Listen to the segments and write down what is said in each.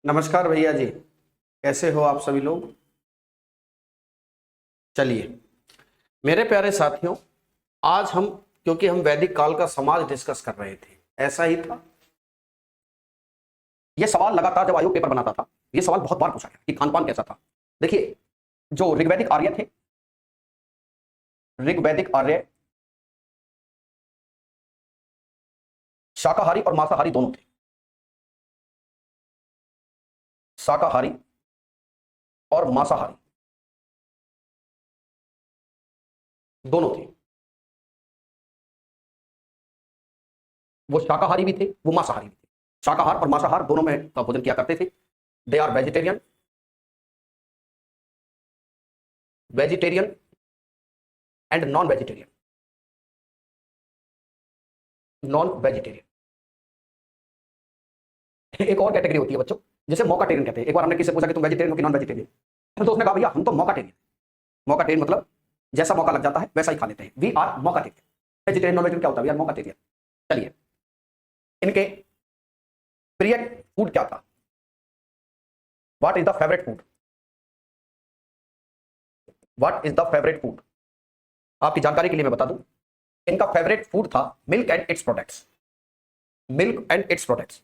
नमस्कार भैया जी। कैसे हो आप सभी लोग। चलिए मेरे प्यारे साथियों, आज हम क्योंकि हम वैदिक काल का समाज डिस्कस कर रहे थे, ऐसा ही था। यह सवाल लगातार जब आयोग पेपर बनाता था, यह सवाल बहुत बार पूछा गया कि खान पान कैसा था। देखिए, जो ऋग्वैदिक आर्य थे, ऋग्वैदिक आर्य शाकाहारी और मांसाहारी दोनों थे। शाकाहारी और मांसाहारी दोनों थे। वो शाकाहारी भी थे, वो मांसाहारी भी थे। शाकाहार और मांसाहार दोनों में का भोजन किया करते थे। They are vegetarian, vegetarian and non vegetarian. Non vegetarian एक और कैटेगरी होती है बच्चों, जिसे मौकाटेरियन कहते हैं। एक बार हमने किसी से पूछा कि तुम वेजिटेरियन हो कि नॉन वेजिटेरियन, तो उसने कहा भैया हम तो मौकाटेरियन। मौकाटेरियन मतलब जैसा मौका लग जाता है वैसा ही खा लेते हैं। वी आर मौकाटेरियन। वेजिटेरियन नॉन वेजिटेरियन क्या होता है? वी आर मौकाटेरियन। चलिए, इनके प्रिय फूड क्या था? What is the favourite food? What is the favourite food? आपकी जानकारी के लिए मैं बता दूं, इनका फेवरेट फूड था milk and its products. Milk and its products.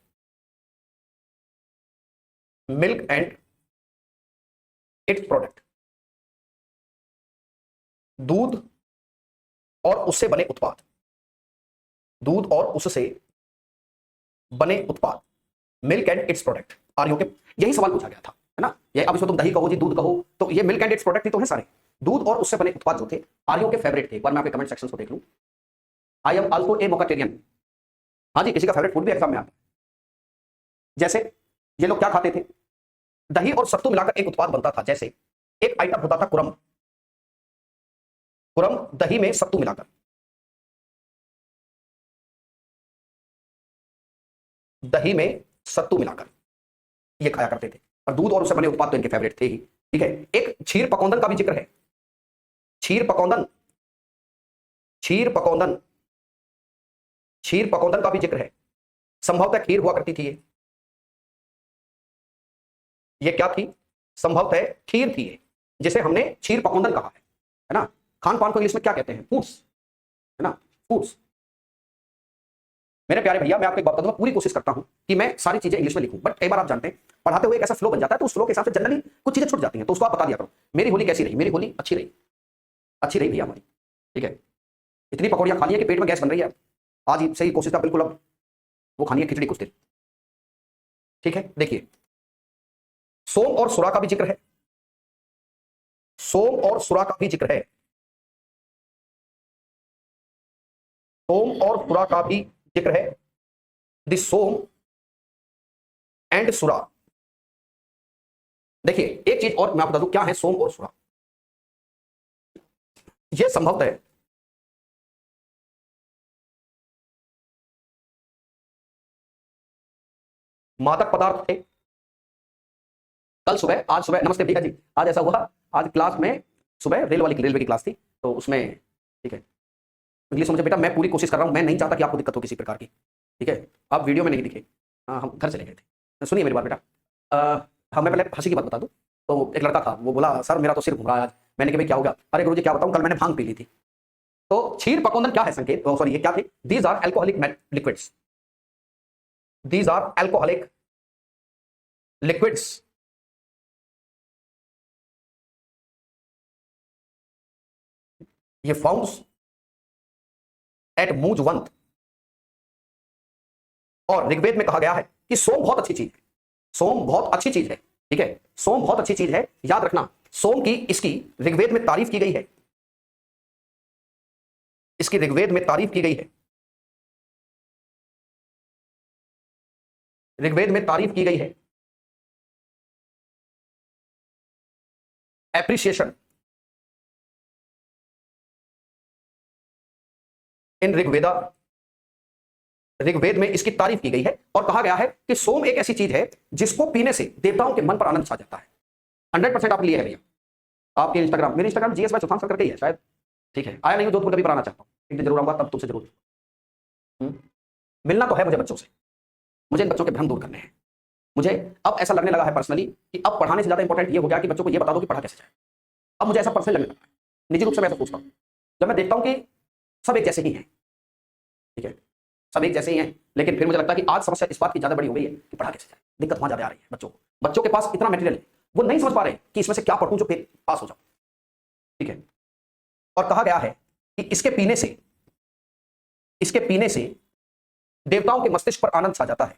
Milk and its product. दूध और उससे बने उत्पाद। दूध और उससे बने उत्पाद, मिल्क एंड इट्स प्रोडक्ट। आर्यों के यही सवाल पूछा गया था, है ना? ये अब इसमें तुम दही कहो जी, दूध कहो, तो ये मिल्क एंड इट्स प्रोडक्ट ही तो है सारे। दूध और उससे बने उत्पाद जो थे, आर्यों के फेवरेट थे। एक बार मैं आपके कमेंट सेक्शन को देख लूं। आई एम आल्सो ए मोकाटेरियन। हाँ जी, किसी का फेवरेट फूड भी एग्जाम में आता है। जैसे ये लोग क्या खाते थे? दही और सत्तू मिलाकर एक उत्पाद बनता था। जैसे एक आइटम होता था कुरम। कुरम दही में सत्तू मिलाकर, दही में सत्तू मिलाकर ये खाया करते थे। और दूध और उससे बने उत्पाद तो इनके फेवरेट थे ही। ठीक है, एक क्षीर पकौंदन का भी जिक्र है। क्षीर पकौंदन, क्षीर पकौंदन, क्षीर पकौंदन का भी जिक्र है। संभवतः खीर हुआ करती थी ये क्या थी? संभवतः खीर थी ये, जिसे हमने क्षीर पकौंदन कहा है ना? खान पान को इंग्लिश में क्या कहते हैं? फूड्स, है ना? फूड्स। मेरे प्यारे भैया, मैं आपको एक बात बता दूं, मैं पूरी कोशिश करता हूं कि मैं सारी चीजें इंग्लिश में लिखूं, बट कई बार आप जानते हैं पढ़ाते हुए एक ऐसा फ्लो बन जाता है, तो उस फ्लो के हिसाब से जनरली कुछ चीजें छूट जाती हैं। तो उसको आप बता दिया करो। मेरी होली कैसी रही? मेरी होली अच्छी रही। अच्छी रही भैया हमारी। ठीक है, इतनी पकौड़ियां खा ली है कि पेट में गैस बन रही है। आज ही से ही कोशिश का बिल्कुल अब वो खानी है खिचड़ी कुछ देर। ठीक है, देखिए, सोम और सुरा का भी जिक्र है। सोम और सुरा का भी जिक्र है। सोम और सुरा का भी जिक्र है। द सोम एंड सुरा। देखिए, एक चीज और मैं आपको बता दूं, क्या है सोम और सुरा? यह संभवतः है मादक पदार्थ थे। कल सुबह, आज सुबह, नमस्ते भैया जी, आज ऐसा हुआ, आज क्लास में सुबह रेलवे की क्लास थी, तो उसमें, ठीक है, इंग्लिश मुझे, बेटा मैं पूरी कोशिश कर रहा हूं, मैं नहीं चाहता कि आपको दिक्कत हो किसी प्रकार की। ठीक है, आप वीडियो में नहीं दिखे। हाँ, हम घर चले गए थे। सुनिए मेरी बात बेटा। हाँ, मैं पहले हंसी की बात बता दूं। तो एक लड़का था, वो बोला सर मेरा तो सिर घूम रहा है आज। मैंने कहा भाई क्या हो गया? अरे गुरुजी क्या बताऊं, कल मैंने भांग पी ली थी। तो क्षीर पकौंदन क्या है संकेत, सॉरी, ये क्या थे? These are alcoholic liquids. These are alcoholic liquids. ये फाउंड्स एट मूजवंत। और ऋग्वेद में कहा गया है कि सोम बहुत अच्छी चीज है। सोम बहुत अच्छी चीज है। ठीक है, सोम बहुत अच्छी चीज है, याद रखना। सोम की, इसकी ऋग्वेद में तारीफ की गई है। इसकी ऋग्वेद में तारीफ की गई है। ऋग्वेद में तारीफ की गई है। एप्रिसिएशन इन ऋग्वेदा। ऋग्वेद में इसकी तारीफ की गई है और कहा गया है कि सोम एक ऐसी चीज है जिसको पीने से देवताओं के मन पर आनंद छा जाता है। 100% आप लिए है भैया। आपके इंस्टाग्राम, मेरे इंस्टाग्राम जीएस चौहान सर करके ही है शायद। ठीक है, आया नहीं हूं जोधपुर, कभी पर आना चाहता हूं, एक दिन जरूर आऊंगा, तब तुमसे जरूर। मिलना तो है मुझे बच्चों से। मुझे इन बच्चों के भ्रम दूर करने हैं। मुझे अब ऐसा लगने लगा है पर्सनली कि अब पढ़ाने से ज्यादा इंपॉर्टेंट ये हो गया कि बच्चों को ये बता दो कि पढ़ा कैसे जाए। अब मुझे ऐसा पर्सनली लगने लगा है, निजी रूप से मैं ऐसा सोचता हूँ जब मैं देखता हूँ कि सब एक जैसे ही हैं, ठीक है, सब एक जैसे ही हैं, लेकिन फिर मुझे लगता है कि आज समस्या इस बात की ज्यादा बड़ी हो गई है कि पढ़ा कैसे जाए। दिक्कत वहां ज्यादा आ रही है बच्चों को, बच्चों के पास इतना मटेरियल है, वो नहीं समझ पा रहे कि इसमें से क्या पढ़ूं जो पास हो जाऊं, ठीक है। और कहा गया है कि इसके पीने से देवताओं के मस्तिष्क पर आनंद छा जाता है।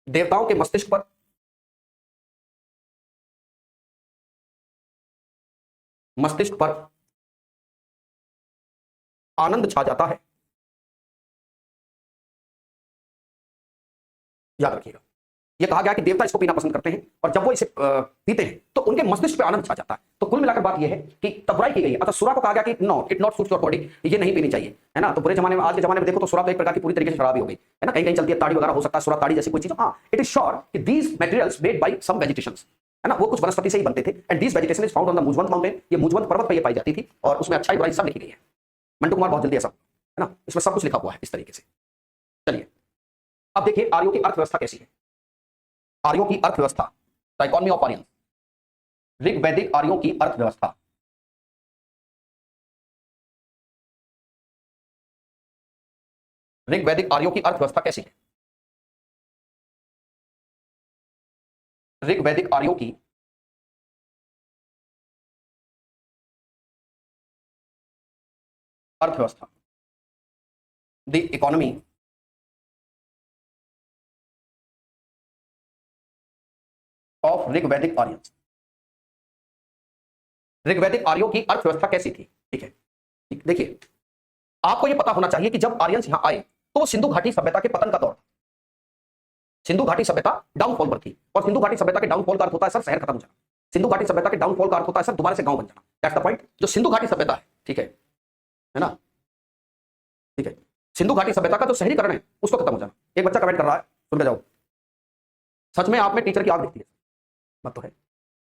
देवताओं के मस्तिष्क पर आनंद छा जाता है। याद रखिएगा, यह कहा गया कि देवता इसको पीना पसंद करते हैं और जब वो इसे पीते हैं तो उनके मस्तिष्क पे आनंद छा जाता है। तो कुल मिलाकर बात यह है कि तबराई की गई है। अतः सुरा को कहा गया कि no, it not suits your body, ये नहीं पीनी चाहिए, है ना। तो बुरे जमाने में, आज के जमाने में देखो तो सुरा तो एक प्रकार की पूरी तरीके से खराबी हो गई है ना, कहीं कहीं चलती है, ताड़ी वगैरह हो सकता है, सुरा ताड़ी जैसी कोई चीज। हाँ, इट इज श्योर कि these materials made by some vegetations, है ना, वो कुछ वनस्पति से ही बनते थे। And these vegetation is found on the Mujavant mountain, ये मुजवंत पर्वत पर ये पाई जाती थी और उसमें अच्छाई बुराई सब लिखी गई है। मंटू कुमार बहुत जल्दी ऐसा, है ना, इसमें सब कुछ लिखा हुआ है इस तरीके से। चलिए अब देखिए आर्यों की अर्थव्यवस्था कैसी है। आर्यों की अर्थव्यवस्था, द इकोनॉमी ऑफ आर्यन, ऋग्वैदिक आर्यों की अर्थव्यवस्था। ऋग्वैदिक आर्यों की अर्थव्यवस्था कैसी है? ऋग्वैदिक आर्यों की अर्थव्यवस्था, द इकोनॉमी ऑफ ऋग्वैदिक आर्यंस। ऋग्वैदिक आर्यों की अर्थव्यवस्था कैसी थी? ठीक है, देखिए आपको यह पता होना चाहिए कि जब आर्यंस यहां आए तो सिंधु घाटी सभ्यता के पतन का दौर था। सिंधु घाटी सभ्यता डाउनफॉल पर थी, और सिंधु घाटी सभ्यता के डाउनफॉल का अर्थ होता है सर शहर खत्म हो जाना। सिंधु घाटी सभ्यता के डाउनफॉल का अर्थ होता है सर दोबारा से गांव बन जाना। That's the point. जो सिंधु घाटी सभ्यता है, ठीक है ना, ठीक है, सिंधु घाटी सभ्यता का जो शहरीकरण है उसको खत्म हो जाना। एक बच्चा कमेंट कर रहा है, सुन के जाओ, सच में आप में टीचर की आग दिखती है? बात तो है,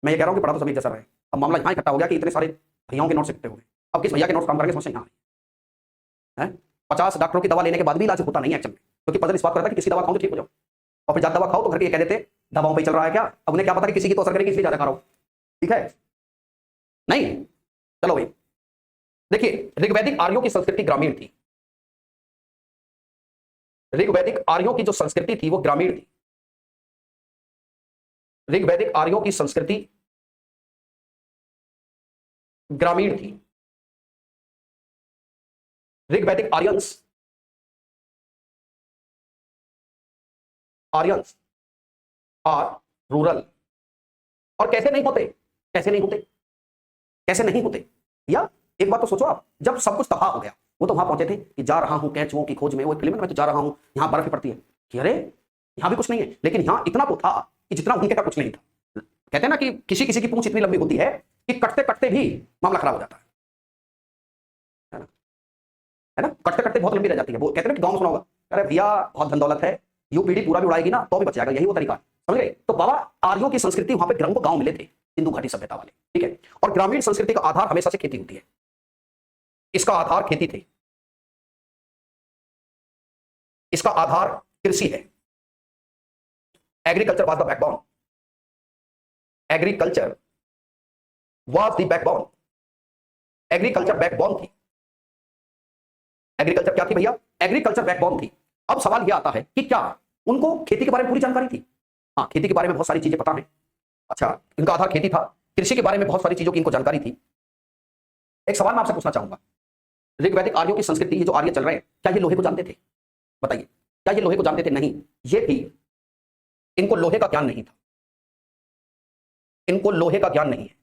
मैं ये कह रहा हूं कि पढ़ा तो सभी जैसा रहे। अब मामला यहां इकट्ठा हो गया कि इतने सारे भैयाओं के नोट्स इकट्ठे हो गए, अब किस भैया के नोट्स काम करेंगे समस्या यहां है। 50 डॉक्टरों की दवा लेने के बाद भी इलाज होता नहीं है एक्चुअल में, क्योंकि पजल इस बात करता है कि किसी दवा खाओ तो ठीक हो जाओ, और फिर ज्यादा दवा खाओ तो घर के ये कह देते दवाओं पे चल रहा है क्या। अब उन्हें क्या पता कि किसी की तो असर करेगी इसलिए ज्यादा खा रहा हूं, ठीक है नहीं। चलो भाई देखिए, ऋग्वैदिक आर्यों की संस्कृति ग्रामीण थी। ऋग्वैदिक आर्यों की जो संस्कृति थी वो ग्रामीण थी। ऋग्वैदिक आर्यों की संस्कृति ग्रामीण थी। ऋग्वैदिक आर्यंस आर रूरल। और कैसे नहीं होते, कैसे नहीं होते, कैसे नहीं होते? या एक बात तो सोचो आप, जब सब कुछ तबाह हो गया, वो तो वहां पहुंचे थे कि जा रहा हूं कैचुओं की खोज में, वो फिल्म में तो जा रहा हूं, यहां बर्फ पड़ती है कि अरे यहां भी कुछ नहीं है, लेकिन यहां इतना तो था कि जितना उनके का कुछ नहीं था। कहते हैं ना कि किसी किसी की पूंछ इतनी लंबी होती है कि कटते कटते भी मामला खराब हो जाता है ना, है ना, कटते कटते बहुत लंबी रह जाती है। वो कहते हैं कि गांव में सुना होगा, अरे भैया बहुत धन दौलत है, यू पीढ़ी पूरा भी उड़ाएगी ना तो भी बच जाएगा, यही वो तरीका, समझ गए। तो बाबा आर्यों की संस्कृति वहां पे ग्राम को गांव मिले थे, सिंधु घाटी सभ्यता वाले, ठीक है। और ग्रामीण संस्कृति का आधार हमेशा से खेती होती है, इसका आधार खेती थे, इसका आधार कृषि है। Agriculture was the backbone, agriculture was the backbone, agriculture backbone थी। एग्रीकल्चर क्या थी भैया? एग्रीकल्चर बैकबोन थी। अब सवाल यह आता है कि क्या उनको खेती के बारे में पूरी जानकारी थी? हाँ, खेती के बारे में बहुत सारी चीजें पता है। अच्छा, इनका आधार खेती था, कृषि के बारे में बहुत सारी चीजों की इनको जानकारी थी। एक सवाल मैं आपसे पूछना चाहूंगा, ऋग्वैदिक आर्यों की संस्कृति, ये जो आर्य चल रहे हैं, क्या ये लोहे को जानते थे? बताइए, क्या ये लोहे को जानते थे? नहीं, ये भी, इनको लोहे का ज्ञान नहीं था, इनको लोहे का ज्ञान नहीं है,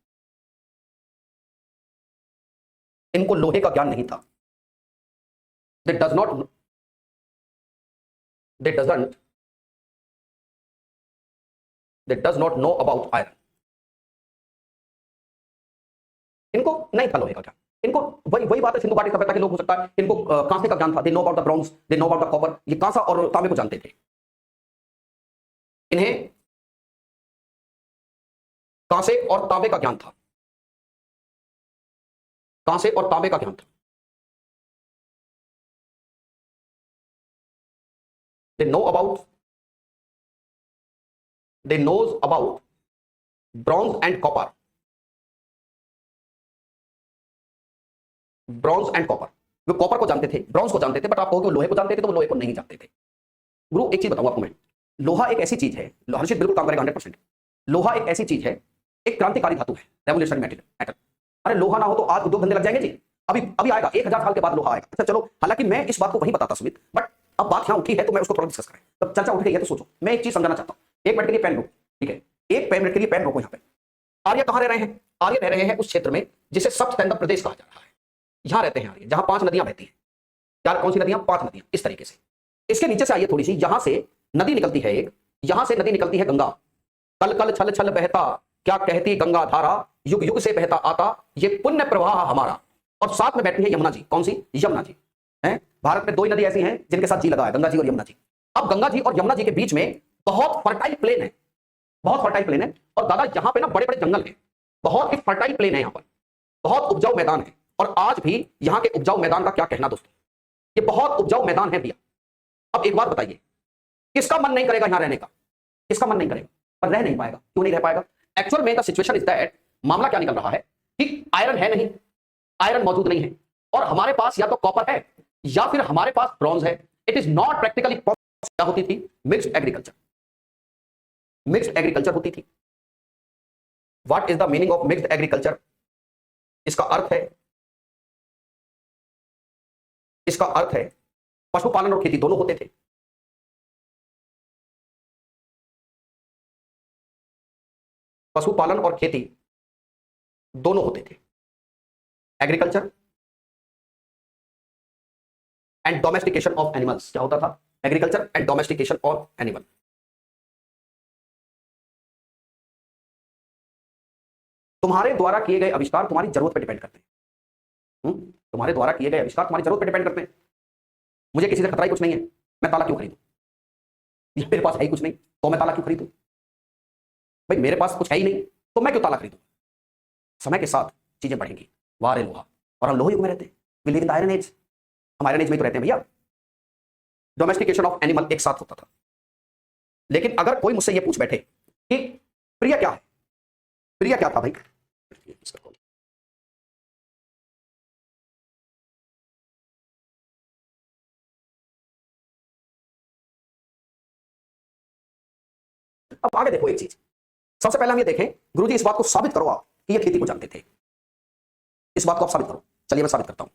इनको लोहे का ज्ञान नहीं था। They does not, they doesn't, they does not know about iron। इनको नहीं था लोहे का ज्ञान। इनको वही वही बात है, सिंधु घाटी सभ्यता के लोग हो सकता है इनको कांसे का ज्ञान था, they know about the bronze, they know about the copper, ये कांसा और तांबे को जानते थे। इन्हें कांसे और तांबे का ज्ञान था, कांसे और तांबे का ज्ञान था। They knows about bronze and copper. Bronze and copper, वो कॉपर को जानते थे, ब्रॉन्ज को जानते थे, बट आप कहोगे लोहे को जानते थे, तो वो लोहे को नहीं जानते थे। गुरु एक चीज बताऊं आपको मैं, लोहा एक ऐसी चीज है, हर्षित बिल्कुल काम करेगा 100%। लोहा एक ऐसी चीज है, एक क्रांतिकारी धातु है, रेवोल्यूशनरी मैटर। अरे लोहा ना हो तो आज उद्योग धंधे लग जाएंगे जी। अभी अभी आएगा, 1000 साल के बाद लोहा आएगा। अच्छा चलो, हालांकि मैं इस बात को वहीं बताता सुमित, बट अब बात यहां उठी है तो मैं उसको थोड़ा डिस्कस करें। तब चर्चा उठ गई है तो सोचो, मैं एक चीज समझाना चाहता हूं। एक मिनट के लिए पेन रोको, ठीक है, एक मिनट के लिए पेन रोको। यहां पे आर्य कहां रह रहे हैं? आर्य रह रहे हैं उस क्षेत्र में जिसे सप्तस्कंद प्रदेश कहा जा रहा है। यहां रहते हैं आर्य, जहां 5 नदियां बहती हैं। यार कौन सी नदियां? 5 नदियां, इस तरीके से। इसके नीचे से आइए थोड़ी सी, यहां से नदी निकलती है एक, यहां से नदी निकलती है गंगा। कल कल छल छल बहता, क्या कहती गंगा धारा, युग युग से बहता आता ये पुण्य प्रवाह हमारा। और साथ में बैठी है यमुना जी। कौन सी? यमुना जी हैं। भारत में 2 ही नदी ऐसी हैं जिनके साथ जी लगा है, गंगा जी और यमुना जी। अब गंगा जी और यमुना जी के बीच में बहुत फर्टाइल प्लेन है, बहुत फर्टाइल प्लेन है। और दादा यहां पे ना बड़े बड़े जंगल हैं, बहुत ही फर्टाइल प्लेन है, यहां पर बहुत उपजाऊ मैदान है। और आज भी यहां के उपजाऊ मैदान का क्या कहना दोस्तों, ये बहुत उपजाऊ मैदान है भैया। अब एक बात बताइए, किसका मन नहीं करेगा यहां रहने का? किसका मन नहीं करेगा? पर रह नहीं पाएगा। क्यों नहीं रह पाएगा? एक्चुअल में द सिचुएशन इज दैट, मामला क्या निकल रहा है कि आयरन है नहीं, आयरन मौजूद नहीं है, और हमारे पास या तो कॉपर है या फिर हमारे पास ब्रॉन्ज है। It is not practically possible. क्या होती थी? मिक्स्ड एग्रीकल्चर, मिक्स्ड एग्रीकल्चर होती थी। What is the meaning of mixed agriculture? इसका अर्थ है, इसका अर्थ है पशुपालन और खेती दोनों होते थे। पशुपालन और खेती दोनों होते थे। Agriculture and domestication of animals. क्या होता था? Agriculture and domestication of animal. तुम्हारे द्वारा किए गए आविष्कार तुम्हारी जरूरत पर डिपेंड करते हैं। तुम्हारे द्वारा किए गए आविष्कार तुम्हारी जरूरत पर डिपेंड करते हैं। मुझे किसी से खतरा ही कुछ नहीं है, मैं ताला क्यों खरीदूं? मेरे पास है ही कुछ नहीं तो मैं ताला क्यों खरीदूं? भाई मेरे पास कुछ है ही नहीं तो मैं क्यों ताला खरीदूं? समय के साथ चीजें बढ़ेंगी। वाह रे लोहा, और हम लोहे युग में रहते हैं। We live in the iron age, हम आयरन एज में तो रहते हैं भैया। डोमेस्टिकेशन ऑफ एनिमल एक साथ होता था। लेकिन अगर कोई मुझसे ये पूछ बैठे कि प्रिय क्या है, प्रिय क्या था भाई, अब आगे देखो एक चीज। सबसे पहले हम ये देखें, गुरुजी इस बात को साबित करो आप कि ये खेती को जानते थे। इस बात को आप साबित करो। चलिए मैं साबित करता हूं।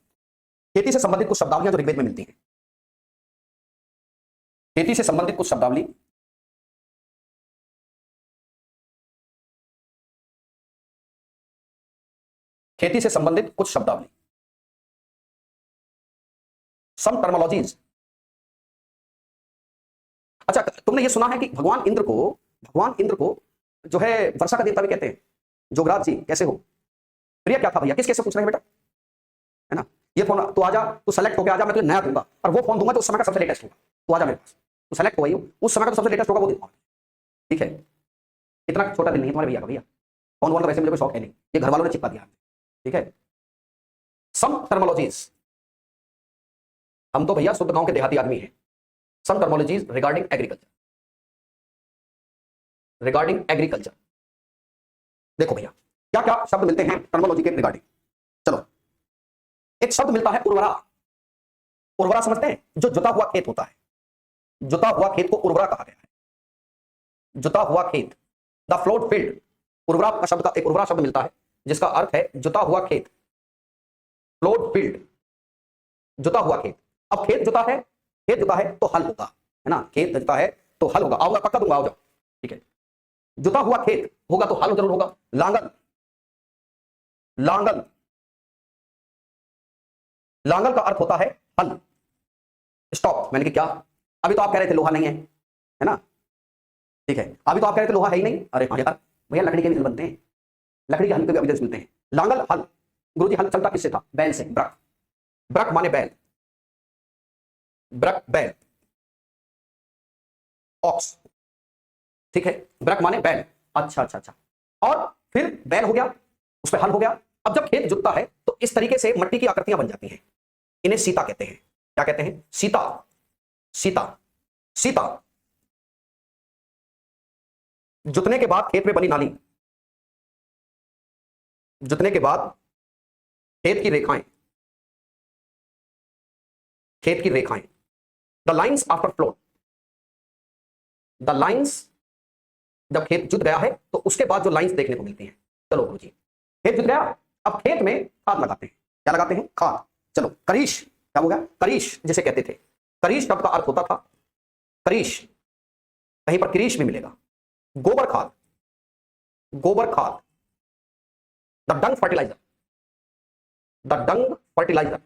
खेती से संबंधित कुछ शब्दावलियां जो ऋग्वेद में मिलती हैं, खेती से संबंधित कुछ शब्दावली खेती से संबंधित कुछ शब्दावली, सम टर्मोलॉजीज। अच्छा तुमने ये सुना है कि भगवान इंद्र को जो है वर्षा का देवता भी कहते हैं। जोगराज जी कैसे हो? प्रिय क्या था भैया? किस कैसे पूछ रहे हैं बेटा, है ना? ये फोन तू आजा, तू सेलेक्ट होके आजा, मैं तुझे नया दूंगा। और वो फोन दूंगा तो उस समय का सबसे लेटेस्ट होगा। तू आजा मेरे पास, तू सेलेक्ट हो गई हो, उस समय का तो सबसे लेटेस्ट होगा वो दूंगा। ठीक है, इतना छोटा दिल नहीं है तुम्हारे भैया का। भैया फोन वोन का वैसे मुझे कोई शौक है नहीं, ये घर वालों ने चिपका दिया। ठीक है, सम टर्मोलॉजीज, हम तो भैया शुद्ध गांव के देहाती आदमी हैं। Some terminologies regarding agriculture, regarding agriculture. देखो भैया क्या क्या शब्द मिलते हैं टर्मोलॉजी के रिगार्डिंग। चलो, एक शब्द मिलता है उर्वरा। उर्वरा समझते हैं? जो जुता हुआ खेत होता है, जुता हुआ खेत को उर्वरा कहा गया है। जुता हुआ खेत, द फ्लोड फील्ड। उर्वरा का शब्द का एक उर्वरा शब्द मिलता है जिसका अर्थ है जुता हुआ खेत, फ्लोड फील्ड, जुता हुआ खेत। अब खेत जुता है, खेत जुता है तो हल होगा, है ना? खेत जुता है तो हल होगा। आओगा, पक्का दूंगा, आओ जाओ। ठीक है, जुता हुआ खेत होगा तो हल जरूर होगा। लांगल, लांगल, लांगल का अर्थ होता है हल। स्टॉप, मैंने कि क्या? अभी तो आप कह रहे थे लोहा नहीं है ना? ठीक है, अभी तो आप कह रहे थे लोहा है ही नहीं। अरे हाँ यार भैया, लकड़ी के भी हल बनते हैं, लकड़ी के हल के भी एविडेंस मिलते हैं। लांगल हल। गुरुजी हल चलता किससे था? बैल से। ब्रक, ब्रक माने बैल, ब्रक बैल, ऑक्स। ठीक है, ब्रक माने बैल। अच्छा अच्छा अच्छा, और फिर बैल हो गया, उस पर हल हो गया। अब जब खेत जुतता है तो इस तरीके से मट्टी की आकृतियां बन जाती हैं। इन्हें सीता कहते हैं। क्या कहते हैं? सीता, सीता, सीता, जुतने के बाद खेत में बनी नाली, जुतने के बाद खेत की रेखाएं, खेत की रेखाएं, the lines after float, the lines, जब खेत जुत गया है तो उसके बाद जो लाइन्स देखने को मिलती हैं। चलो गुरु जी, खेत जुत गया, अब खेत में खाद लगाते हैं। क्या लगाते हैं? खाद। चलो, करीश, क्या हो गया? करीश जिसे कहते थे, करीश शब्द का अर्थ होता था करीश, कहीं पर क्रीश भी मिलेगा। गोबर खाद, गोबर खाद, the dung fertiliser, the dung fertiliser.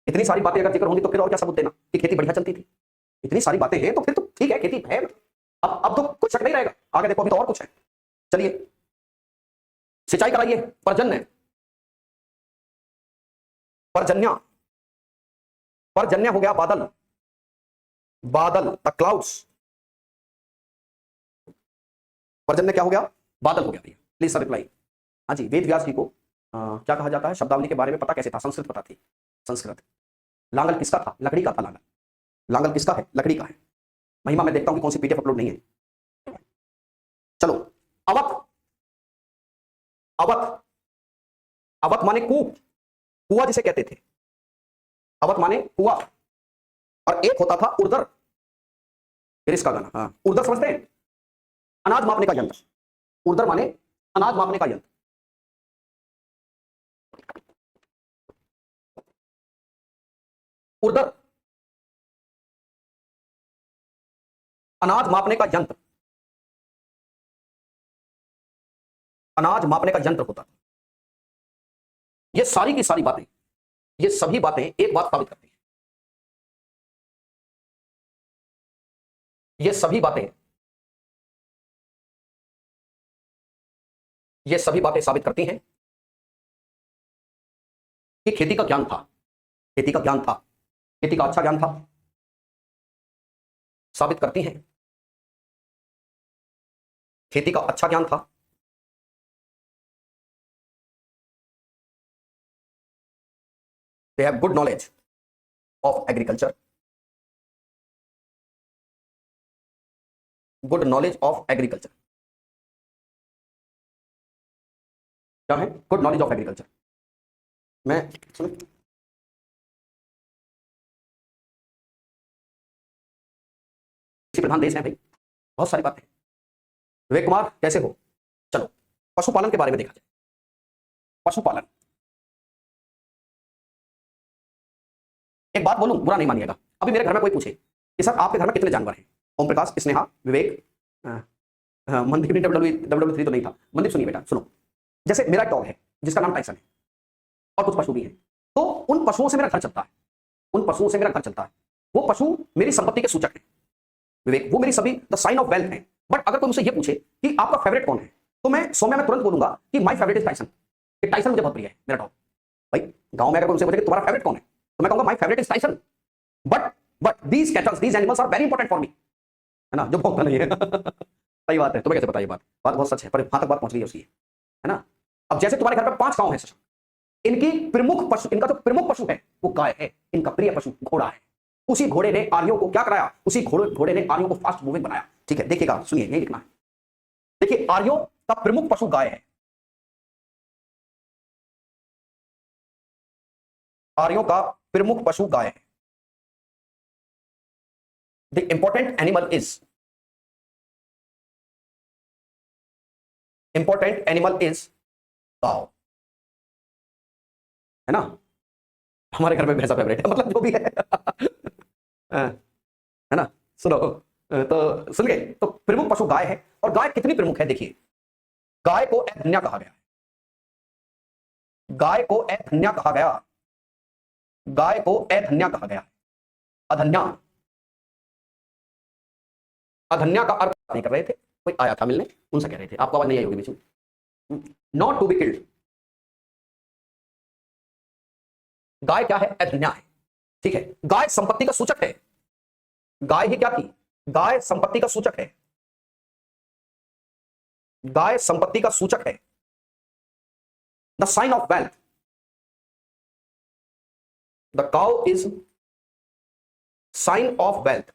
इतनी सारी बातें अगर जिक्र होंगी तो फिर और क्या सबूत देना कि खेती बढ़िया चलती थी? इतनी सारी बातें हैं तो फिर तो ठीक है, खेती है। अब तो कुछ शक नहीं रहेगा। आगे देखो, अभी तो और कुछ है। चलिए, सिंचाई कराइए, पर्जन्य, पर्जन्य, पर्जन्य हो गया बादल, बादल, द क्लाउड्स। पर्जन्य क्या हो गया? बादल हो गया भैया। Please sir reply. हाँ जी, वेद व्यास जी को क्या कहा जाता है? शब्दावली के बारे में पता कैसे था? संस्कृत पता थी, संस्कृत। लांगल किसका था? लकड़ी का था लांगल। लांगल किसका है? लकड़ी का है। महिमा मैं देखता हूं कि कौन सी पीडीएफ अपलोड नहीं है। चलो, अवक, अवक, अवक माने कूप, कुआ जिसे कहते थे। अवक माने कुआ, और एक होता था उर्दर। फिर इसका गाना, हाँ, उर्दर समझते हैं? अनाज मापने का यंत्र। उर्दर माने अनाज मापने का यंत्र। उर्दर, अनाज मापने का यंत्र, अनाज मापने का यंत्र होता था। ये सारी की सारी बातें, ये सभी बातें एक बात साबित करती हैं। ये सभी बातें, ये सभी बातें साबित करती हैं कि खेती का ज्ञान था, खेती का ज्ञान था, खेती का अच्छा ज्ञान था। साबित करती हैं खेती का अच्छा ज्ञान था। They have good knowledge of agriculture, good knowledge of agriculture। क्या है? Good knowledge of agriculture. मैं सुनो, कृषि प्रधान देश है भाई, बहुत सारी बातें। विवेक कुमार कैसे हो? चलो, पशुपालन के बारे में देखा जाए। पशुपालन, एक बात बोलूं, बुरा नहीं मानिएगा। अभी मेरे घर में कोई पूछे कि सर आपके घर में कितने जानवर हैं? ओम प्रकाश, स्नेहा, विवेक, मनदीप ने डब्ल्यू3 तो नहीं था। मनदीप सुनिए बेटा, सुनो। जैसे मेरा एक डॉग है जिसका नाम टाइसन है, और कुछ पशु भी हैं, तो उन पशुओं से मेरा घर चलता है, उन पशुओं से मेरा घर चलता है। वो पशु मेरी संपत्ति के सूचक हैं विवेक, वो मेरी सभी द साइन ऑफ वेल्थ है। बट अगर कोई मुझसे ये पूछे कि आपका फेवरेट कौन है, तो मैं सौम्या में तुरंत बोलूंगा कि my favourite is Tyson. Tyson मुझे बहुत प्रिय है, मेरा डॉग। भाई गांव में अगर कोई मुझसे पूछे कि तुम्हारा फेवरेट कौन है, तो मैं कहूंगा my favourite is Tyson. But these cattles, these animals are very important for me, है ना, जो भौंकता नहीं है। सही बात है, तुम्हें कैसे पता? ये बात बहुत सच है, पर वहां तक बात पहुंच गई है उसकी, है ना। अब जैसे तुम्हारे घर पर 5 गांव है, इनकी प्रमुख पशु, इनका जो प्रमुख पशु है वो गाय है, इनका प्रिय पशु घोड़ा है। उसी घोड़े ने आर्यों को क्या कराया? उसी घोड़े ने आर्यों को फास्ट मूविंग बनाया। ठीक है, देखिएगा, सुनिए, यही लिखना है। देखिए, आर्यों का प्रमुख पशु गाय है, आर्यों का प्रमुख पशु गाय है। The important animal is, important animal is cow, है ना। हमारे घर में भैंसा फेवरेट है, मतलब जो भी है ना। सुनो, तो सुन गए, तो प्रमुख पशु गाय है। और गाय कितनी प्रमुख है? देखिए, गाय को एधन्या कहा गया, गाय को एधन्या कहा गया, गाय को एधन्या कहा गया। अधन्या, अधन्या का अर्थ नहीं कर रहे थे, कोई आया था मिलने, उनसे कह रहे थे, आपको आवाज नहीं आई होगी बीच में। Not to be killed. गाय क्या है? एधन्या है। ठीक है, गाय संपत्ति का सूचक है। गाय ही क्या थी? गाय संपत्ति का सूचक है, गाय संपत्ति का सूचक है, the sign of wealth. The cow is sign of wealth.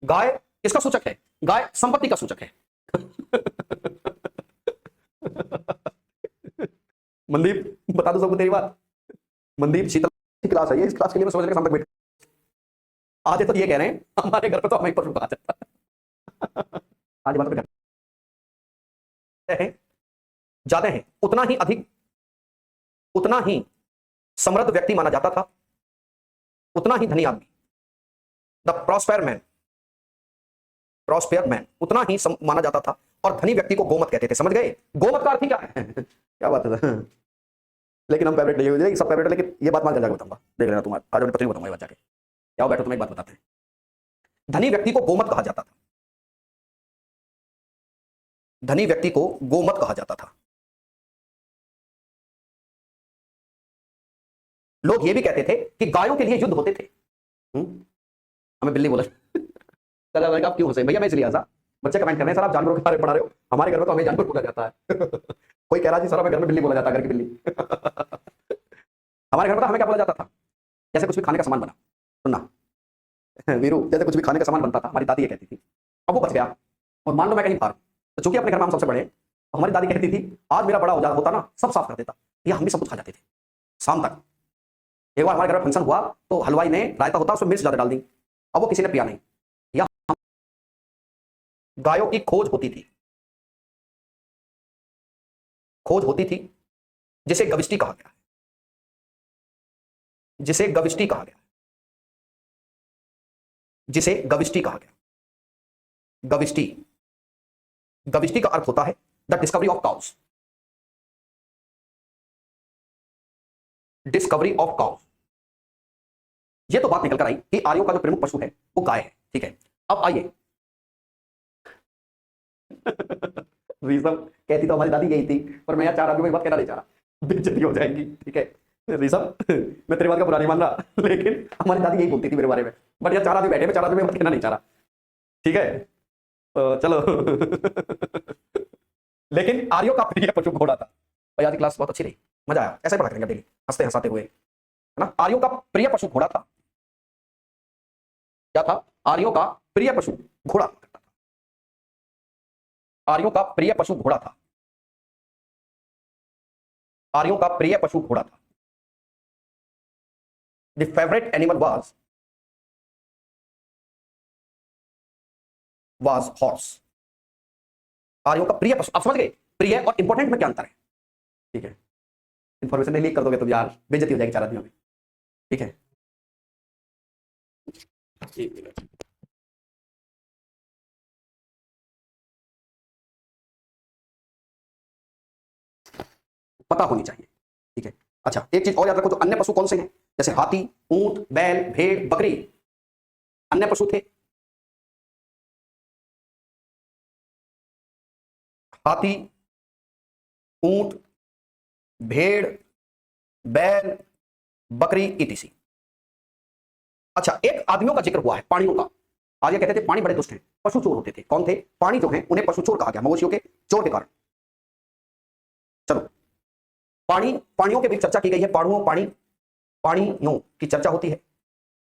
गाय किसका सूचक है? गाय संपत्ति का सूचक है। मनदीप बता दो सबको तेरी बात। मनदीप शीतल की क्लास है ये, इस क्लास के लिए मैं समझ के शाम तक बैठ आज तो ये कह रहे हैं हमारे घर पे तो हमें पशु कहा जाता है। आज बात है जाते हैं उतना ही अधिक, उतना ही समृद्ध व्यक्ति माना जाता था, उतना ही धनी आदमी, द प्रॉस्पेयर मैन, प्रॉस्पेयर मैन उतना ही माना जाता था, और धनी व्यक्ति को गोमत कहते थे। समझ गए? गोमत का अर्थ ही क्या है? क्या बात है। लेकिन हम फेवरेट नहीं हो सब फेवरेट, लेकिन ये बात मान जाकर बताऊंगा, देख लेना तुम्हारा आज पत्नी बताऊंगा ये बात जाके। क्या बैठो तुम्हें एक बात बताते हैं। धनी व्यक्ति को गोमत कहा जाता था, धनी व्यक्ति को गोमत कहा जाता था। लोग ये भी कहते थे कि गायों के लिए युद्ध होते थे। हमें बिल्ली बोला। चलो आप क्यों हंसे भैया? मैं इसलिए हंसा, बच्चे कमेंट कर रहे हैं सर आप जानवरों के बारे में पढ़ा रहे हो, हमारे घर में तो हमें जानवर बोला जाता है। कोई कह रहा जी सर हमें घर में बिल्ली बोला जाता है, घर की बिल्ली। हमारे घर में तो हमें क्या बोला जाता था? जैसे कुछ भी खाने का सामान बना, सुनना वीरू, जैसे कुछ भी खाने का सामान बनता था हमारी दादी ये कहती थी, अब वो बच गया और मान लो मैं कहीं बाहर, तो चूंकि अपने घर में हम सबसे बड़े, तो हमारी दादी कहती थी आज मेरा बड़ा होता ना सब साफ कर देता, या हम भी सब कुछ खा जाते थे शाम तक। एक बार हमारे घर में फंक्शन हुआ तो हलवाई ने रायता होता उसमें मिर्च ज्यादा डाल दी, अब वो किसी ने पिया नहीं। या गायों की खोज होती थी, खोज होती थी जिसे गविष्टि कहा गया, जिसे गविष्टि कहा गया, जिसे गविष्टि कहा गया। गविष्टि, गविष्टि का अर्थ होता है the discovery of cows, discovery of cows. ये तो बात निकल कर आई कि आर्यों का जो प्रमुख पशु है वो गाय है, ठीक है। अब आइए ऋषभ कहती तो हमारी दादी यही थी, पर मैं यार चार आदमियों में बात कहना नहीं चाह रहा, बेइज्जती हो जाएगी, ठीक है ऋषभ। मैं तेरी बात का बुरा नहीं मान रहा, लेकिन हमारी दादी यही बोलती थी मेरे बारे में, बट यार चार आदमी बैठे, मैं चार आदमी में बात कहना नहीं चाह रहा, ठीक है। तो चलो। लेकिन आर्यों का प्रिय पशु घोड़ा था। और आज की क्लास बहुत अच्छी रही, मजा आया, ऐसे ही पढ़ा करेंगे डेली हंसते हंसाते हुए, है ना। आर्यों का प्रिय पशु घोड़ा था। क्या था? आर्यों का प्रिय पशु घोड़ा था। आर्यों का प्रिय पशु घोड़ा था। आर्यों का प्रिय पशु घोड़ा था। The favourite animal was horse. आर्यों का प्रिय पशु, आप समझ गए प्रिय और इंपॉर्टेंट में क्या अंतर है, ठीक है। इंफॉर्मेशन नहीं लीक कर दोगे तो यार बेइज्जती हो जाएगी चार आदमियों में, ठीक है। एक मिनट, पता होनी चाहिए, ठीक है। अच्छा एक चीज और याद रखो, जो अन्य पशु कौन से हैं, जैसे हाथी, ऊंट, बैल, भेड़, बकरी, अन्य पशु थे। हाथी, ऊंट, भेड़, बैल, बकरी, ईटीसी। अच्छा एक आदमियों का जिक्र हुआ है, पाणियों का। आज ये कहते थे पानी बड़े दुष्ट हैं, पशु चोर होते थे। कौन थे? पानी जो हैं उन्हें पशु चोर कहा गया, मवेशियों के चोर के कारण। चलो पानी, पानियों के बीच चर्चा की गई है, पाणुओं, पानी, पाणियों की चर्चा होती है।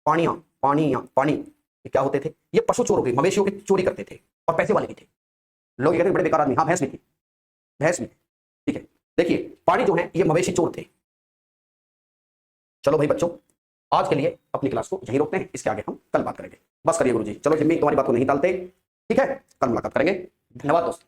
पानियां, पानियां, पानी ये क्या होते थे? ये पशु चोर हो गए, मवेशियों की चोरी करते थे और पैसे वाले भी थे। लोग ये कहते हैं बड़े बेकार आदमी। हाँ भैंस भी थी, भैंस भी थी, ठीक है। देखिए पानी जो है ये मवेशी चोर थे। चलो भाई बच्चों, आज के लिए अपनी क्लास को यहीं रोकते हैं, इसके आगे हम कल बात करेंगे। बस करिए गुरुजी, चलो जिम्मी तुम्हारी बात को नहीं टालते, ठीक है। कल मुलाकात करेंगे, धन्यवाद दोस्तों।